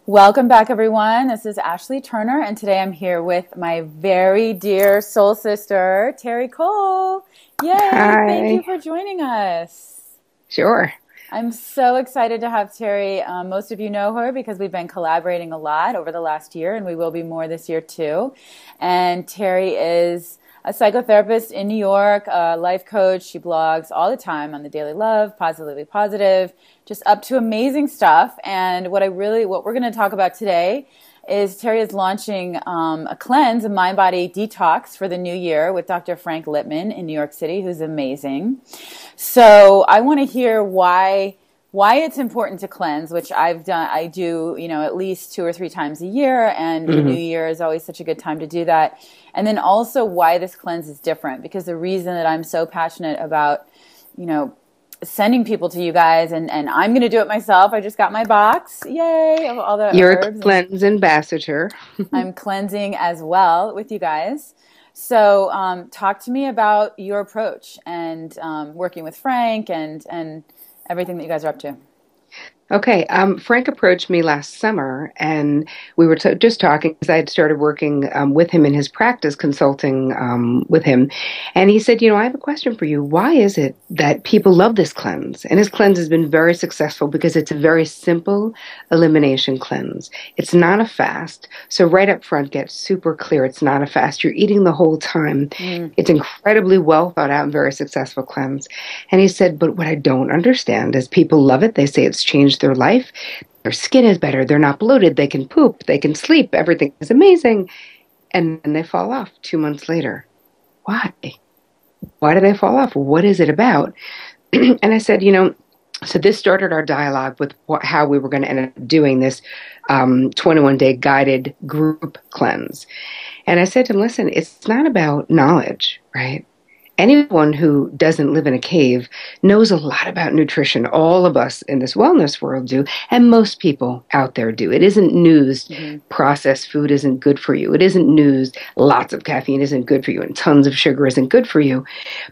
Welcome back, everyone. This is Ashley Turner, and today I'm here with my very dear soul sister, Terri Cole. Yay! Thank you Hi. for joining us. Sure. I'm so excited to have Terri. Most of you know her because we've been collaborating a lot over the last year, and we will be more this year too. And Terri is a psychotherapist in New York, a life coach. She blogs all the time on the Daily Love, Positively Positive, just up to amazing stuff. And what we're going to talk about today is Terri is launching a cleanse, a mind-body detox for the new year with Dr. Frank Lipman in New York City, who's amazing. So I want to hear why it's important to cleanse, which I've done. I do, at least 2 or 3 times a year, and the new hmm year is always such a good time to do that. And then also why this cleanse is different, because the reason that I'm so passionate about, sending people to you guys, and I'm going to do it myself. I just got my box, yay, of all the You're a herbs, and cleanse ambassador. I'm cleansing as well with you guys. So talk to me about your approach and working with Frank and everything that you guys are up to. Okay, Frank approached me last summer, and we were just talking because I had started working with him in his practice, consulting with him. And he said, I have a question for you. Why is it that people love this cleanse? And his cleanse has been very successful because it's a very simple elimination cleanse. It's not a fast. So right up front, get super clear. It's not a fast. You're eating the whole time. Mm, It's incredibly well thought out and very successful cleanse. And he said, but what I don't understand is people love it. They say it's changed their life. Their skin is better. They're not bloated. They can poop. They can sleep. Everything is amazing. And then they fall off 2 months later. Why? Why do they fall off? What is it about? And I said, so this started our dialogue with how we were going to end up doing this 21-day guided group cleanse. And I said to him, listen, it's not about knowledge, right? Anyone who doesn't live in a cave knows a lot about nutrition. All of us in this wellness world do, and most people out there do. It isn't news hmm processed food isn't good for you. It isn't news lots of caffeine isn't good for you and tons of sugar isn't good for you.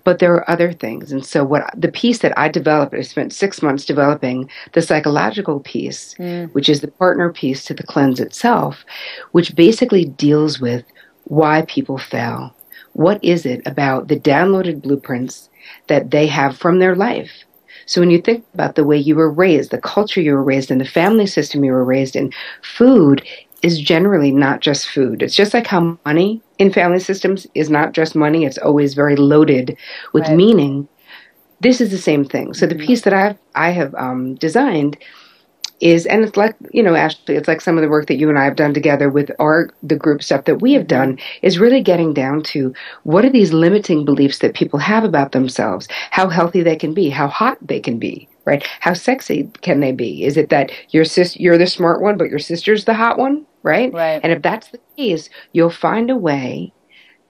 But there are other things. And so the piece that I developed, I spent 6 months developing the psychological piece, mm, which is the partner piece to the cleanse itself, which basically deals with why people fail. What is it about the downloaded blueprints that they have from their life? So when you think about the way you were raised, the culture you were raised in, the family system you were raised in, food is generally not just food. It's just like how money in family systems is not just money. It's always very loaded with right. meaning. This is the same thing. So the hmm piece that I have designed is, and it's like, Ashley, it's like some of the work that you and I have done together with the group stuff that we have hmm done is really getting down to what are these limiting beliefs that people have about themselves, how healthy they can be, how hot they can be, right? How sexy can they be? Is it that you're the smart one, but your sister's the hot one, right? Right. And if that's the case, you'll find a way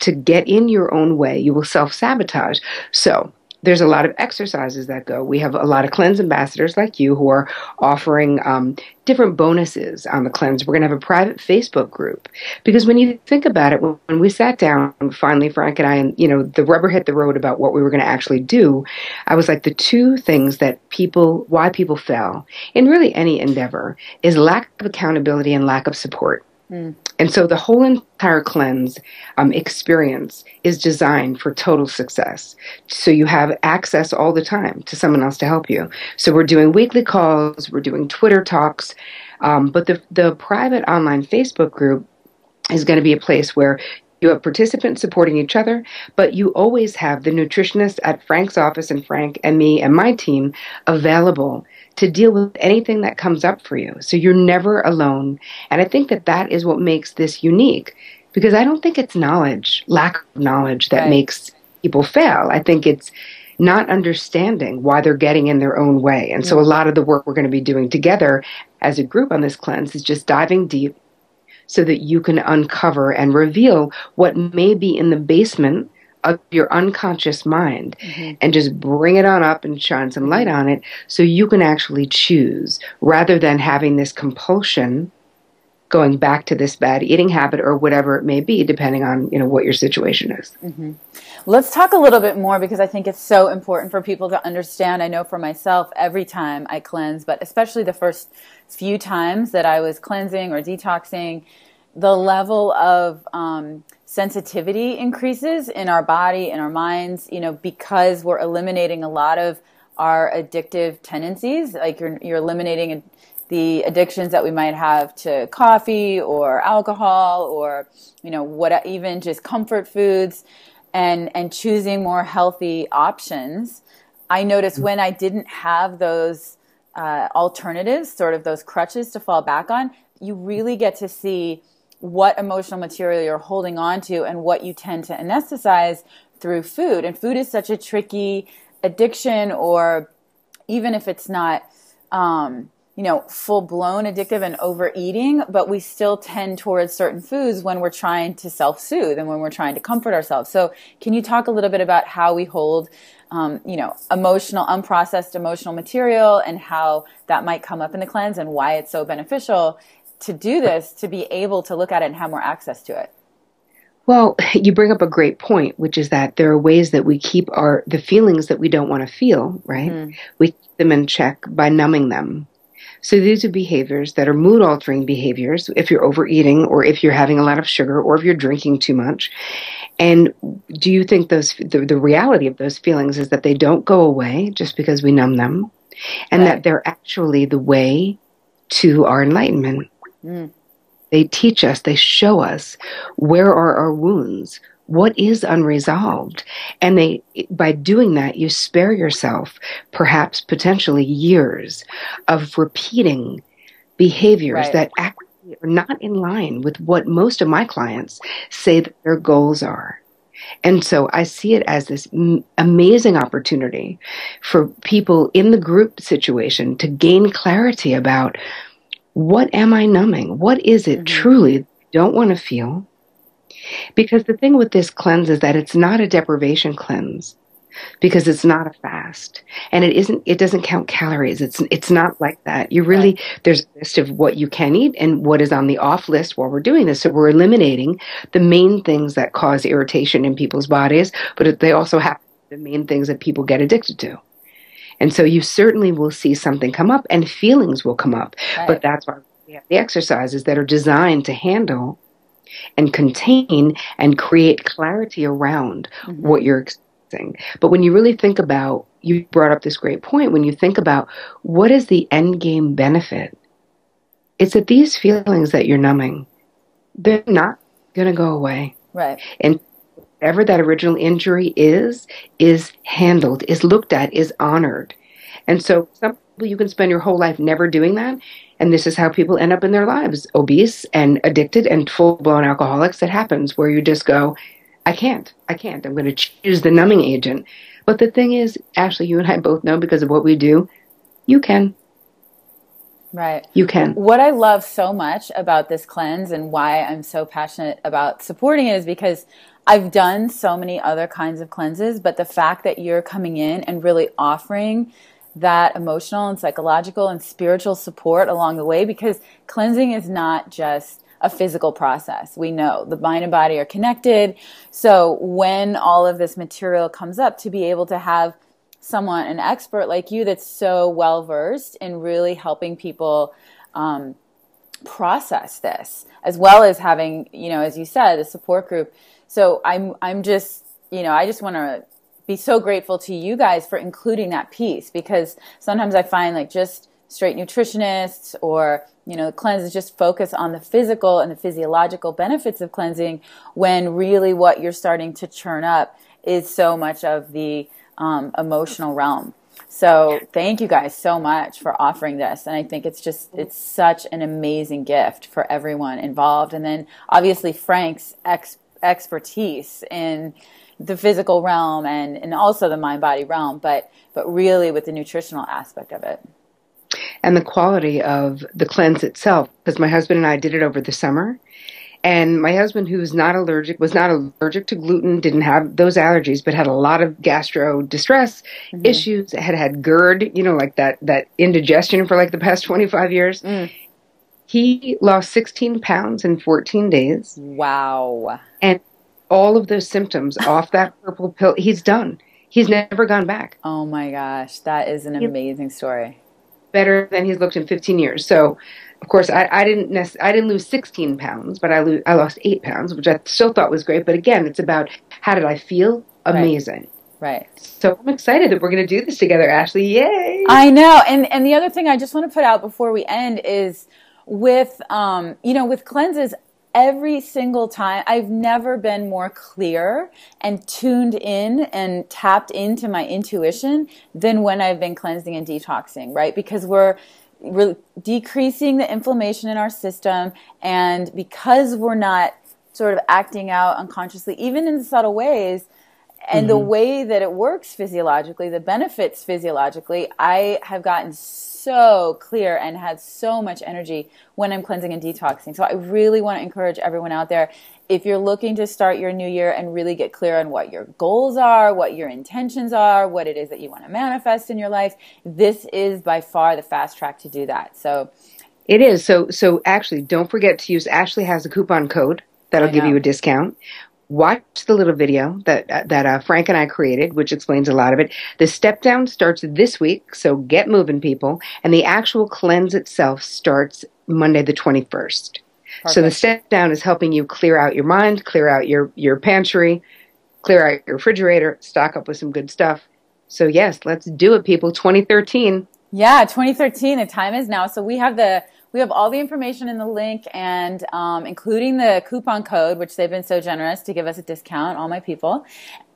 to get in your own way. You will self-sabotage. So there's a lot of exercises that go. We have a lot of cleanse ambassadors like you who are offering different bonuses on the cleanse. We're going to have a private Facebook group because when you think about it, when we sat down, finally, Frank and I, and the rubber hit the road about what we were going to actually do, I was like, the two things why people fail in really any endeavor is lack of accountability and lack of support. Mm, And so the whole entire cleanse experience is designed for total success. So you have access all the time to someone else to help you. So we're doing weekly calls, we're doing Twitter talks, but the private online Facebook group is going to be a place where you have participants supporting each other, but you always have the nutritionist at Frank's office and Frank and me and my team available to deal with anything that comes up for you. So you're never alone. And I think that that is what makes this unique because I don't think it's lack of knowledge that right. makes people fail. I think it's not understanding why they're getting in their own way. And so a Mm, lot of the work we're going to be doing together as a group on this cleanse is just diving deep so that you can uncover and reveal what may be in the basement of your unconscious mind hmm and just bring it on up and shine some light hmm on it so you can actually choose rather than having this compulsion going back to this bad eating habit or whatever it may be, depending on, what your situation is. Mm-hmm. Let's talk a little bit more because I think it's so important for people to understand. I know for myself, every time I cleanse, but especially the first few times that I was cleansing or detoxing, the level of sensitivity increases in our body, in our minds, because we're eliminating a lot of our addictive tendencies. Like you're eliminating the addictions that we might have to coffee or alcohol or, what, even just comfort foods, and choosing more healthy options. I noticed when I didn't have those alternatives, sort of those crutches to fall back on, you really get to see what emotional material you're holding on to and what you tend to anesthetize through food. And food is such a tricky addiction, or even if it's not, full-blown addictive and overeating, but we still tend towards certain foods when we're trying to self-soothe and when we're trying to comfort ourselves. So can you talk a little bit about how we hold, unprocessed emotional material and how that might come up in the cleanse and why it's so beneficial to do this, to be able to look at it and have more access to it? Well, you bring up a great point, which is that there are ways that we keep the feelings that we don't want to feel, right? Mm-hmm. We keep them in check by numbing them. So these are behaviors that are mood-altering behaviors if you're overeating or if you're having a lot of sugar or if you're drinking too much. And do you think the reality of those feelings is that they don't go away just because we numb them, and right, that they're actually the way to our enlightenment? Mm. They teach us, they show us where are our wounds, what is unresolved. And by doing that, you spare yourself perhaps potentially years of repeating behaviors right, that actually are not in line with what most of my clients say that their goals are. And so I see it as this amazing opportunity for people in the group situation to gain clarity about, what am I numbing? What is it truly I don't want to feel? Because the thing with this cleanse is that it's not a deprivation cleanse, because it's not a fast, and it doesn't count calories. It's not like that. There's a list of what you can eat and what is on the off list while we're doing this. So we're eliminating the main things that cause irritation in people's bodies, but they also have the main things that people get addicted to. And so you certainly will see something come up and feelings will come up. Right. But that's why we have the exercises that are designed to handle and contain and create clarity around what you're experiencing. But when you really think about, you brought up this great point, when you think about what is the end game benefit, it's that these feelings that you're numbing, they're not going to go away. Right. And whatever that original injury is handled, is looked at, is honored. And so some people, you can spend your whole life never doing that. And this is how people end up in their lives, obese and addicted and full-blown alcoholics. It happens where you just go, I can't. I'm going to choose the numbing agent. But the thing is, Ashley, you and I both know because of what we do, you can. Right. You can. What I love so much about this cleanse and why I'm so passionate about supporting it is because I've done so many other kinds of cleanses, but the fact that you're coming in and really offering that emotional and psychological and spiritual support along the way, because cleansing is not just a physical process. We know the mind and body are connected. So when all of this material comes up, to be able to have someone, an expert like you that's so well-versed in really helping people process this, as well as having, as you said, a support group. So I'm just, I just want to be so grateful to you guys for including that piece, because sometimes I find like just straight nutritionists or, cleanses just focus on the physical and the physiological benefits of cleansing, when really what you're starting to churn up is so much of the emotional realm. So thank you guys so much for offering this. And I think it's such an amazing gift for everyone involved. And then obviously Frank's expertise in the physical realm and also the mind-body realm, but really with the nutritional aspect of it. And the quality of the cleanse itself, because my husband and I did it over the summer. And my husband, who was not allergic to gluten, didn't have those allergies, but had a lot of gastro distress issues, had GERD, like that indigestion for like the past 25 years. He lost 16 pounds in 14 days. Wow. And all of those symptoms off that purple pill, he's done. He's never gone back. Oh my gosh, that is an He's amazing story. better than he's looked in 15 years. So, of course, I didn't lose 16 pounds, but I lost 8 pounds, which I still thought was great. But again, it's about how did I feel? Right. Amazing. Right. So I'm excited that we're going to do this together, Ashley. Yay! I know. And the other thing I just want to put out before we end is with with cleanses, every single time I've never been more clear and tuned in and tapped into my intuition than when I've been cleansing and detoxing, right? Because we're decreasing the inflammation in our system, and because we're not sort of acting out unconsciously, even in subtle ways, and the way that it works physiologically, the benefits physiologically, I have gotten so clear and had so much energy when I'm cleansing and detoxing. So I really want to encourage everyone out there, if you're looking to start your new year and really get clear on what your goals are, what your intentions are, what it is that you want to manifest in your life, this is by far the fast track to do that. So it is. So actually, don't forget to use, Ashley has a coupon code that'll I give you know. a discount. Watch the little video that Frank and I created, which explains a lot of it. The step down starts this week, so get moving, people. And the actual cleanse itself starts Monday the 21st. So the Perfect. step down is helping you clear out your mind, clear out your pantry, clear out your refrigerator, stock up with some good stuff. So yes, let's do it, people. 2013. Yeah, 2013, the time is now. So we have all the information in the link, and including the coupon code, which they've been so generous to give us a discount, all my people.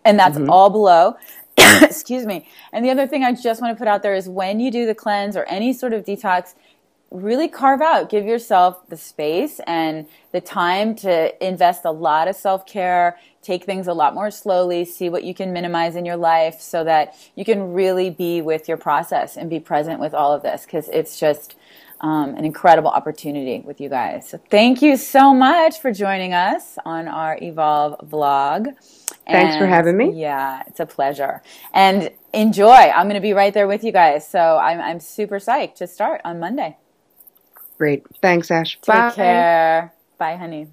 And that's all below. Excuse me. And the other thing I just want to put out there is when you do the cleanse or any sort of detox, really carve out, give yourself the space and the time to invest a lot of self-care, take things a lot more slowly, see what you can minimize in your life so that you can really be with your process and be present with all of this, because it's just an incredible opportunity with you guys. So thank you so much for joining us on our Evolve vlog. Thanks for And having me. yeah, it's a pleasure. And enjoy. I'm going to be right there with you guys. So I'm super psyched to start on Monday. Great. Thanks, Ash. Take Bye. care. Bye, honey.